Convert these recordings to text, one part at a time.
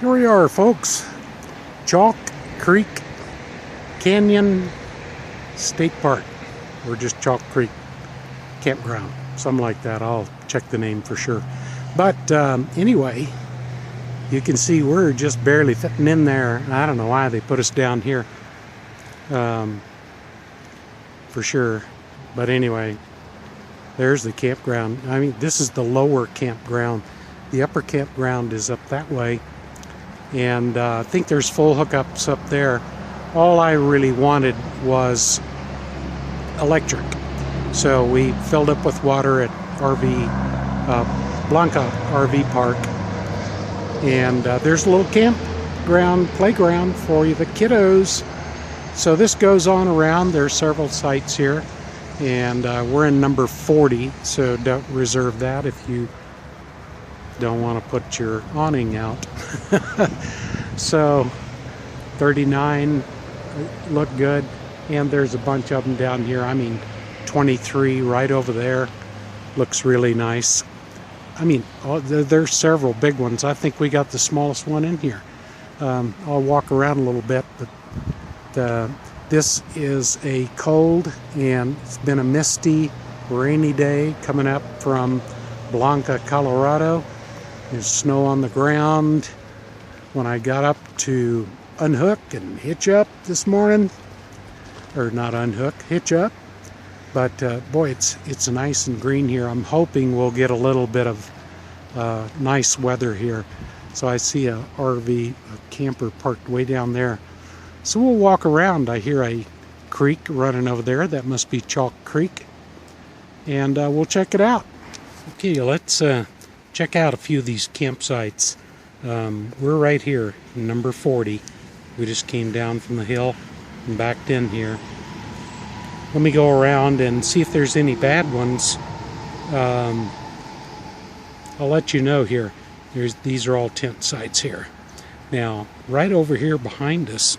Here we are, folks. Chalk Creek Canyon State Park, or just Chalk Creek Campground, something like that. I'll check the name for sure. But anyway, you can see we're just barely fitting in there. I don't know why they put us down here, for sure. But anyway, there's the campground. I mean, this is the lower campground. The upper campground is up that way. And I think there's full hookups up there. All I really wanted was electric. So we filled up with water at Blanca RV Park. And there's a little campground, playground for you, the kiddos. So this goes on around. There's several sites here. And we're in number 40, so don't reserve that if you don't want to put your awning out. So 39 look good, and there's a bunch of them down here. I mean, 23 right over there looks really nice. I mean, there's several big ones. I think we got the smallest one in here. I'll walk around a little bit, but this is a cold, and it's been a misty, rainy day coming up from Blanca, Colorado. There's snow on the ground. When I got up to unhook and hitch up this morning, or not unhook, hitch up, but boy, it's nice and green here. I'm hoping we'll get a little bit of nice weather here. So I see a RV, a camper parked way down there. So we'll walk around. I hear a creek running over there. That must be Chalk Creek. And we'll check it out. Okay, let's check out a few of these campsites. We're right here, number 40. We just came down from the hill and backed in here. Let me go around and see if there's any bad ones. I'll let you know here. These are all tent sites here. Now, right over here behind us,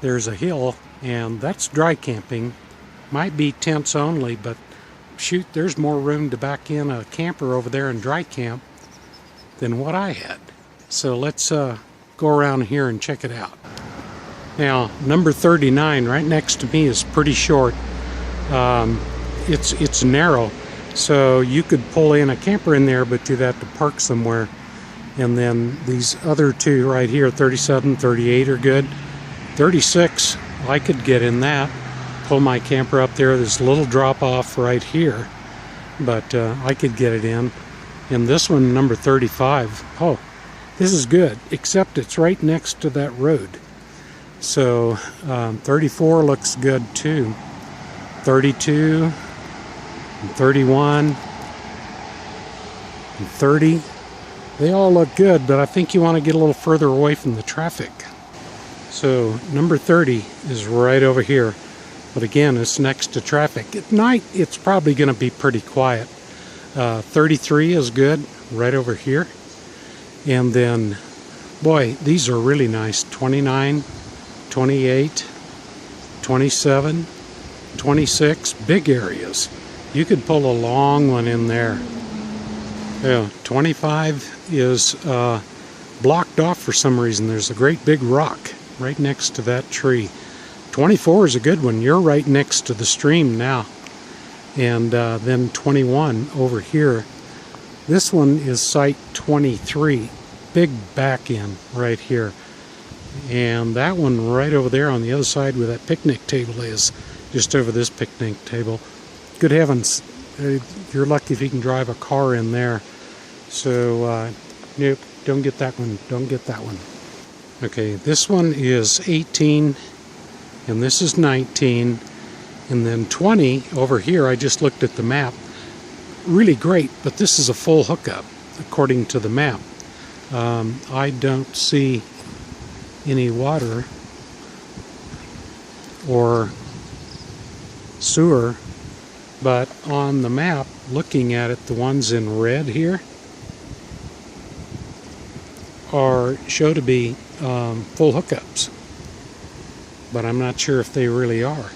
there's a hill, and that's dry camping. Might be tents only, but shoot, there's more room to back in a camper over there and dry camp than what I had. So let's go around here and check it out. Now, number 39 right next to me is pretty short. It's narrow, so you could pull in a camper in there, but you'd have to park somewhere. And then these other two right here, 37, 38 are good. 36, I could get in that. Pull my camper up there. There's a little drop off right here, but I could get it in. And this one, number 35, oh, this is good, except it's right next to that road. So 34 looks good too. 32, and 31, and 30, they all look good, but I think you want to get a little further away from the traffic. So number 30 is right over here. But again, it's next to traffic. At night, it's probably going to be pretty quiet. 33 is good, right over here. And then, boy, these are really nice. 29, 28, 27, 26, big areas. You could pull a long one in there. Yeah, 25 is blocked off for some reason. There's a great big rock right next to that tree. 24 is a good one. You're right next to the stream now. And then 21 over here. This one is site 23. Big back end right here. And that one right over there on the other side where that picnic table is, just over this picnic table. Good heavens. You're lucky if you can drive a car in there. So, nope, don't get that one. Don't get that one. Okay, this one is 18. And this is 19, and then 20 over here. I just looked at the map. Really great, but this is a full hookup according to the map. I don't see any water or sewer, but on the map, looking at it, the ones in red here show to be full hookups. But I'm not sure if they really are.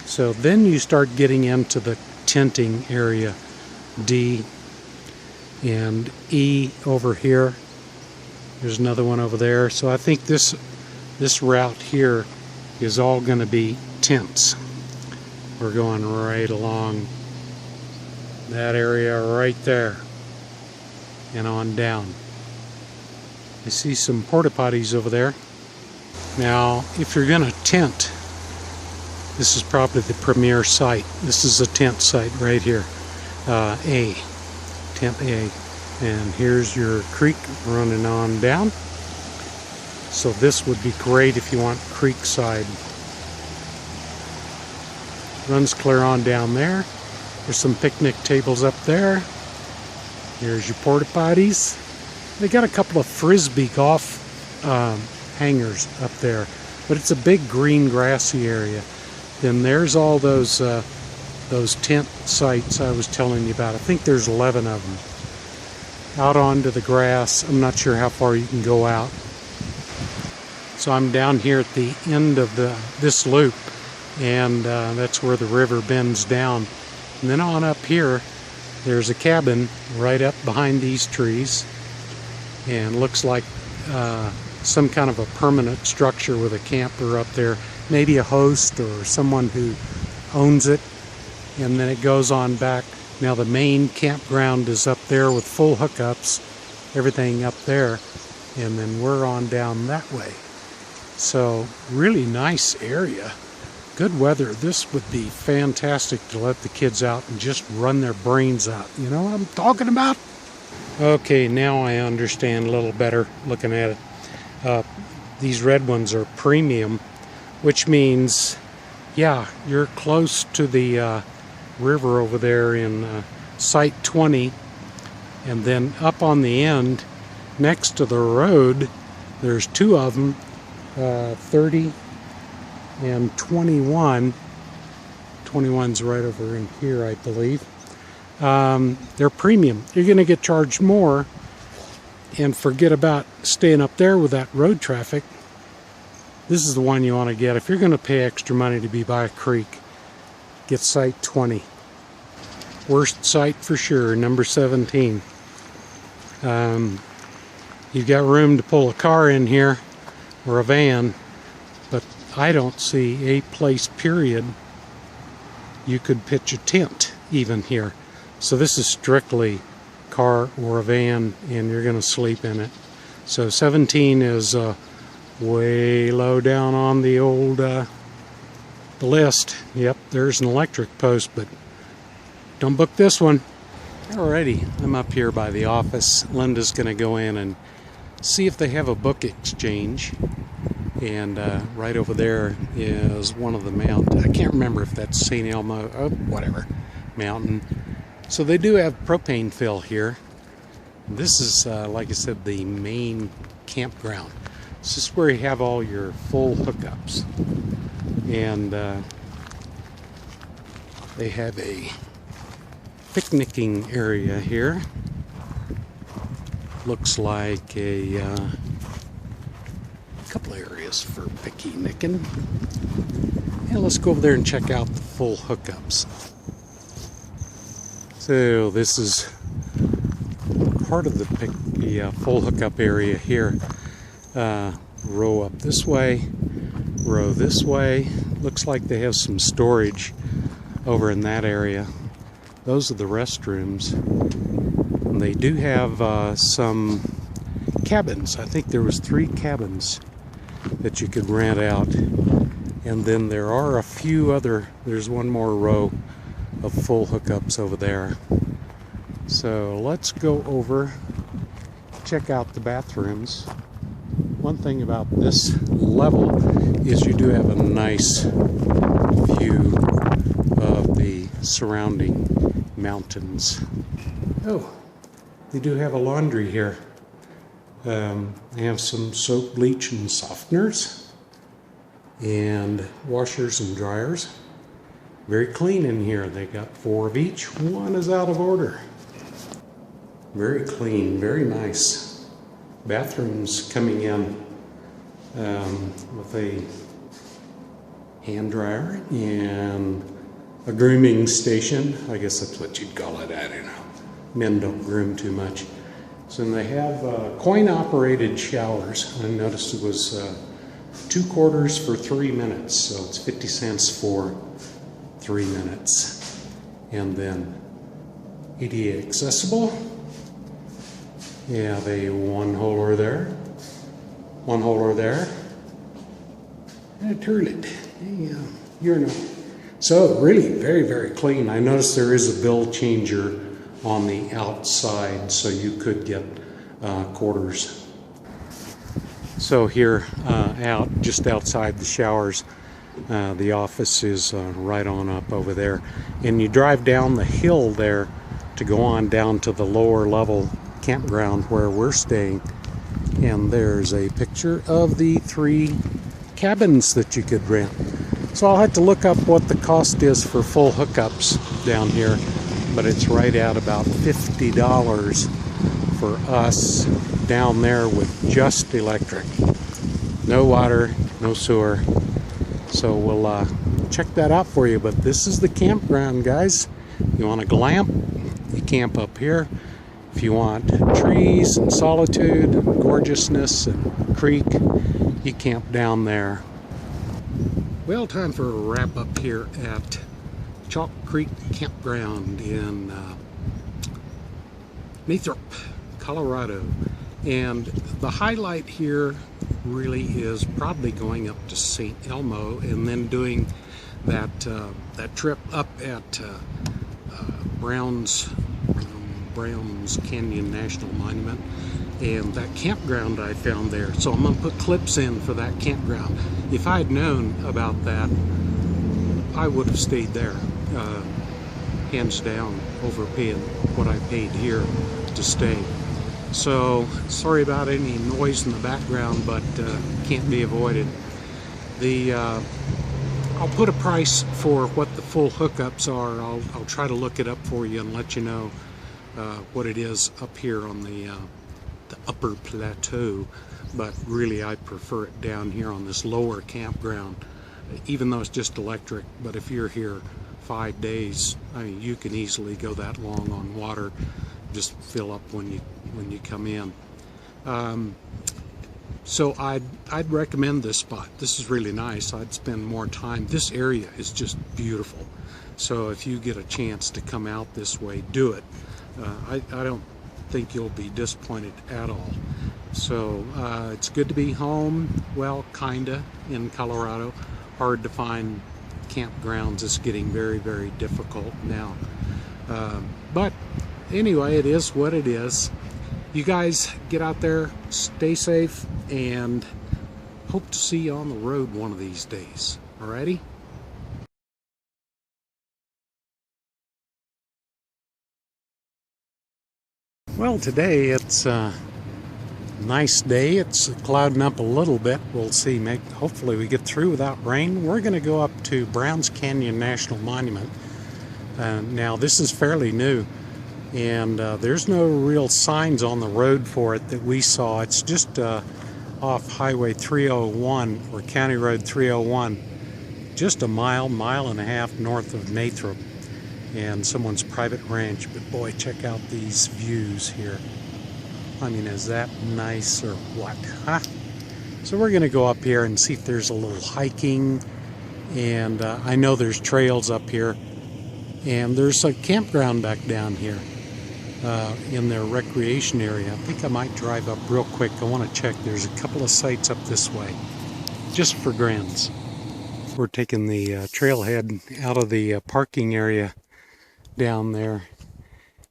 So then you start getting into the tenting area, D, and E over here. There's another one over there. So I think this route here is all going to be tents. We're going right along that area right there and on down. I see some porta potties over there. Now, if you're going to tent, this is probably the premier site. This is a tent site right here. A. Tent A. And here's your creek running on down. So this would be great if you want creek side. Runs clear on down there. There's some picnic tables up there. Here's your porta potties. They got a couple of frisbee golf hangers up there, but it's a big green grassy area. Then there's all those tent sites I was telling you about. I think there's 11 of them. Out onto the grass. I'm not sure how far you can go out. So I'm down here at the end of this loop, and that's where the river bends down. And then on up here, there's a cabin right up behind these trees, and looks like some kind of a permanent structure with a camper up there, maybe a host or someone who owns it. And then it goes on back. Now the main campground is up there with full hookups, everything up there, and then we're on down that way. So really nice area. Good weather. This would be fantastic to let the kids out and just run their brains out. You know what I'm talking about? Okay, now I understand a little better looking at it. These red ones are premium, which means, yeah, you're close to the river over there in Site 20, and then up on the end, next to the road, there's two of them, 30 and 21. 21's right over in here, I believe. They're premium. You're going to get charged more, and forget about staying up there with that road traffic. This is the one you want to get. If you're going to pay extra money to be by a creek, get Site 20. Worst site for sure, number 17. You've got room to pull a car in here or a van, but I don't see a place, period, you could pitch a tent even here. So this is strictly car or a van, and you're going to sleep in it. So 17 is way low down on the old the list. Yep, there's an electric post, but don't book this one. Alrighty, I'm up here by the office. Linda's going to go in and see if they have a book exchange. And right over there is one of the mountains. I can't remember if that's St Elmo, whatever, mountain. So they do have propane fill here. This is, like I said, the main campground. This is where you have all your full hookups. And they have a picnicking area here. Looks like a couple areas for picnicking. And let's go over there and check out the full hookups. So this is part of the full hookup area here. Row up this way, row this way. Looks like they have some storage over in that area. Those are the restrooms. And they do have some cabins. I think there was 3 cabins that you could rent out. And then there are a few other, there's one more row of full hookups over there. So let's go over, check out the bathrooms. One thing about this level is you do have a nice view of the surrounding mountains. Oh, they do have a laundry here. They have some soap, bleach, and softeners, and washers and dryers. Very clean in here. They got 4 of each. One is out of order. Very clean, very nice. Bathrooms coming in with a hand dryer and a grooming station. I guess that's what you'd call it. I don't know. men don't groom too much. So they have coin-operated showers. I noticed it was 2 quarters for 3 minutes, so it's 50 cents for 3 minutes. And then ADA accessible. You have a one-holer there, one-holer there, and a toilet, urinal. So really very, very clean. I noticed there is a bill changer on the outside, so you could get quarters. So here just outside the showers, the office is right on up over there. And you drive down the hill there to go on down to the lower level campground where we're staying. And there's a picture of the 3 cabins that you could rent. So I'll have to look up what the cost is for full hookups down here, but it's right at about $50 for us down there with just electric. No water, no sewer. So we'll check that out for you. But this is the campground, guys. You want to glamp, you camp up here. If you want trees and solitude and gorgeousness and creek, you camp down there. Well, time for a wrap up here at Chalk Creek Campground in Lathrop, Colorado. And the highlight here really is probably going up to St Elmo and then doing that trip up at Browns Canyon National Monument and that campground I found there. So I'm going to put clips in for that campground. If I had known about that, I would have stayed there, hands down, overpaying what I paid here to stay. So sorry about any noise in the background, but can't be avoided. I'll put a price for what the full hookups are. I'll try to look it up for you and let you know what it is up here on the upper plateau, but really I prefer it down here on this lower campground, even though it's just electric. But if you're here 5 days, I mean, you can easily go that long on water, just fill up when you come in. So I'd recommend this spot. This is really nice. I'd spend more time. This area is just beautiful. So if you get a chance to come out this way, do it. I don't think you'll be disappointed at all. So it's good to be home. Well, kinda, in Colorado. Hard to find campgrounds. It's getting very, very difficult now. But anyway, it is what it is. You guys get out there, stay safe, and hope to see you on the road one of these days. Alrighty? Well, today it's a nice day. It's clouding up a little bit. We'll see. Hopefully we get through without rain. We're going to go up to Browns Canyon National Monument. Now, this is fairly new, and there's no real signs on the road for it that we saw. It's just off Highway 301 or County Road 301, just a mile and a half north of Lathrop, and someone's private ranch. But boy, check out these views here. I mean, is that nice or what, huh? So we're going to go up here and see if there's a little hiking, and I know there's trails up here, and there's a campground back down here in their recreation area. I think I might drive up real quick. I want to check. There's a couple of sites up this way, just for grins. We're taking the trailhead out of the parking area down there,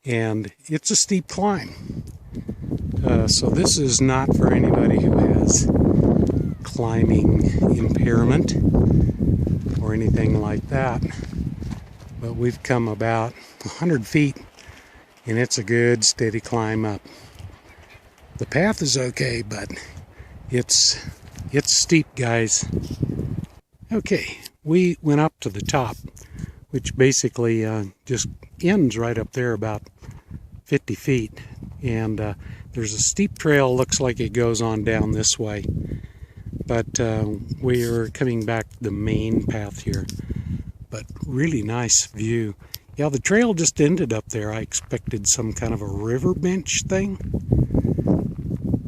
and it's a steep climb. So this is not for anybody who has climbing impairment or anything like that. But we've come about 100 feet, and it's a good steady climb up. The path is okay, but it's steep, guys. Okay, we went up to the top, which basically just ends right up there about 50 feet. And there's a steep trail, looks like it goes on down this way. But we're coming back the main path here. But really nice view. Yeah, the trail just ended up there. I expected some kind of a river bench thing.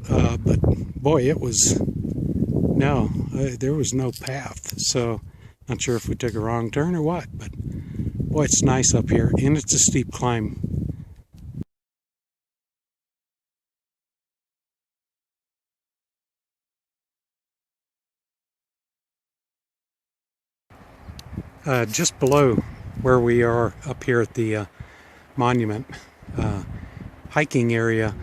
But boy, it was, no, there was no path. So not sure if we took a wrong turn or what, but boy, it's nice up here, and it's a steep climb. Just below where we are up here at the monument hiking area,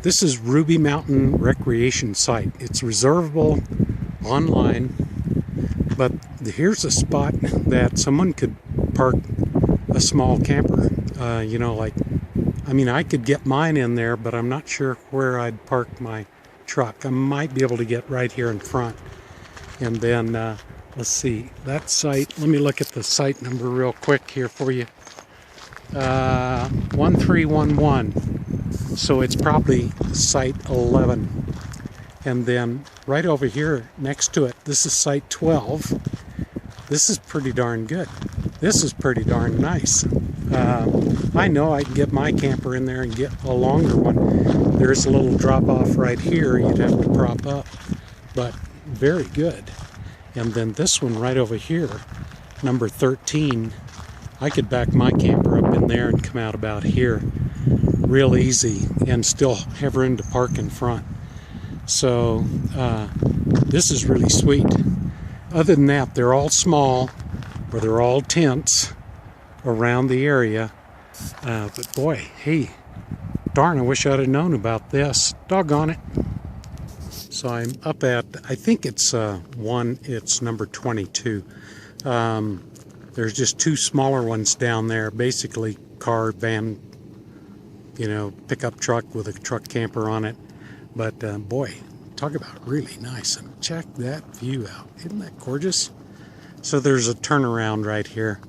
this is Ruby Mountain Recreation Site. It's reservable online, but here's a spot that someone could park a small camper. You know, like, I mean, I could get mine in there, but I'm not sure where I'd park my truck. I might be able to get right here in front. And then, let's see, that site, let me look at the site number real quick here for you. 1311. So it's probably site 11. And then right over here next to it, this is site 12. This is pretty darn good. This is pretty darn nice. I know I can get my camper in there and get a longer one. There's a little drop off right here you'd have to prop up, but very good. And then this one right over here, number 13, I could back my camper up in there and come out about here real easy and still have room to park in front. So this is really sweet. Other than that, they're all small, or they're all tents around the area. But boy, hey, darn, I wish I'd have known about this. Doggone it. So I'm up at, I think it's it's number 22. There's just two smaller ones down there, basically car, van, you know, pickup truck with a truck camper on it. But boy, talk about really nice. And check that view out. Isn't that gorgeous? So there's a turnaround right here.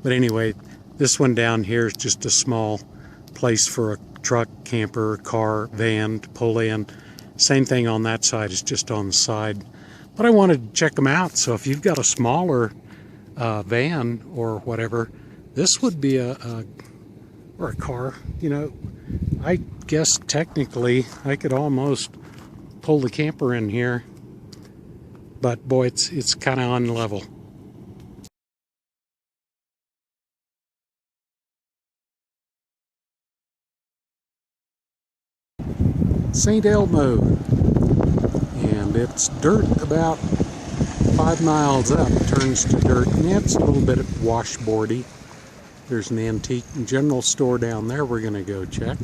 But anyway, this one down here is just a small place for a truck, camper, car, van to pull in. Same thing on that side, it's just on the side. But I wanted to check them out, so if you've got a smaller van or whatever, this would be or a car, you know. I guess technically I could almost pull the camper in here, but boy, it's kind of on level. St Elmo, and it's dirt about 5 miles up, turns to dirt, and it's a little bit washboardy. There's an antique and general store down there we're going to go check.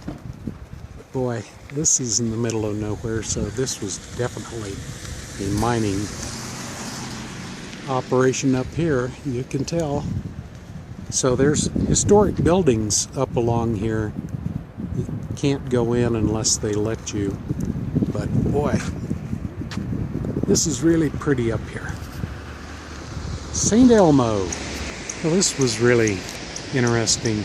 But boy, this is in the middle of nowhere, so this was definitely a mining operation up here, you can tell. So there's historic buildings up along here. You can't go in unless they let you. But boy, this is really pretty up here. St Elmo. Well, this was really interesting.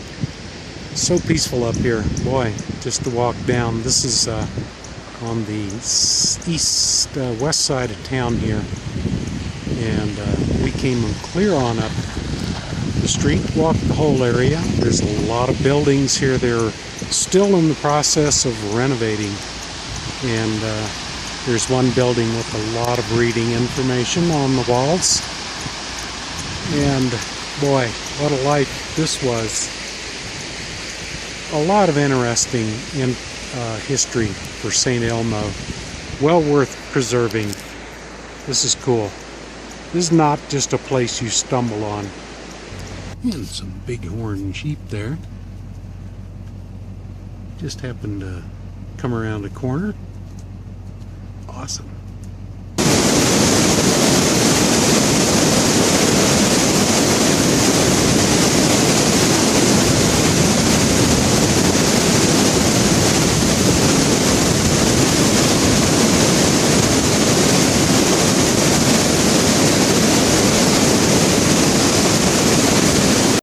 So peaceful up here. Boy, just to walk down. This is on the west side of town here. And we came clear on up the street, walked the whole area. There's a lot of buildings here. They're still in the process of renovating. And there's one building with a lot of reading information on the walls. And boy, what a life this was. A lot of interesting history for St. Elmo. Well worth preserving. This is cool. This is not just a place you stumble on. And some bighorn sheep there. Just happened to come around a corner. Awesome.